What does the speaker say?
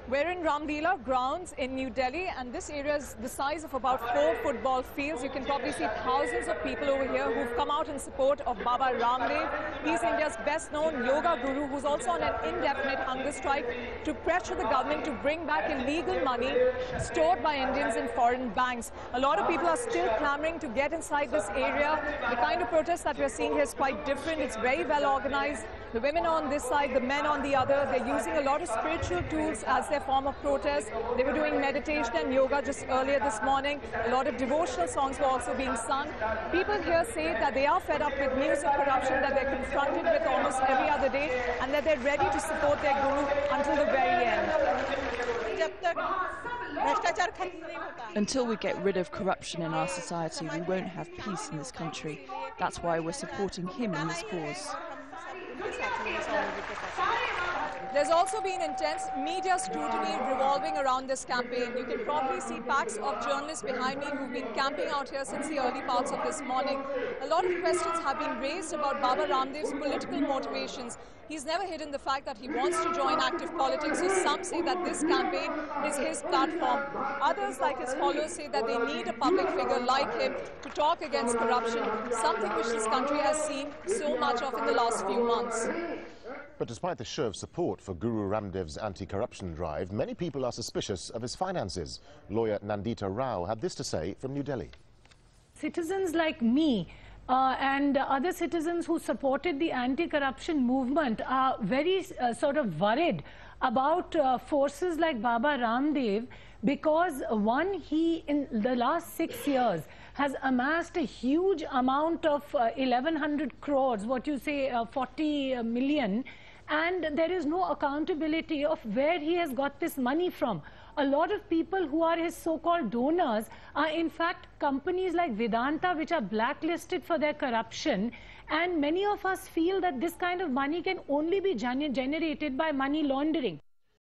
We're in Ramleela grounds in New Delhi, and this area is the size of about 4 football fields. You can probably see thousands of people over here who've come out in support of Baba Ramdev. He's India's best-known yoga guru, who's also on an indefinite hunger strike to pressure the government to bring back illegal money stored by Indians in foreign banks. A lot of people are still clamoring to get inside this area. The kind of protest that we're seeing here is quite different. It's very well organized. The women on this side, the men on the other, they're using a lot of spiritual tools as their form of protest. They were doing meditation and yoga just earlier this morning. A lot of devotional songs were also being sung. People here say that they are fed up with news of corruption that they're confronted with almost every other day, and that they're ready to support their guru until the very end. Until we get rid of corruption in our society, we won't have peace in this country. That's why we're supporting him in this cause. There's also been intense media scrutiny revolving around this campaign. You can probably see packs of journalists behind me who've been camping out here since the early parts of this morning. A lot of questions have been raised about Baba Ramdev's political motivations. He's never hidden the fact that he wants to join active politics, so some say that this campaign is his platform. Others, like his followers, say that they need a public figure like him to talk against corruption, something which this country has seen so much of in the last few months. But despite the show of support for Guru Ramdev's anti-corruption drive, many people are suspicious of his finances. Lawyer Nandita Rao had this to say from New Delhi. Citizens like me and other citizens who supported the anti-corruption movement are very sort of worried about forces like Baba Ramdev, because one, he in the last 6 years has amassed a huge amount of 1100 crores, what you say 40 million, and there is no accountability of where he has got this money from. A lot of people who are his so-called donors are in fact companies like Vedanta, which are blacklisted for their corruption, and many of us feel that this kind of money can only be generated by money laundering.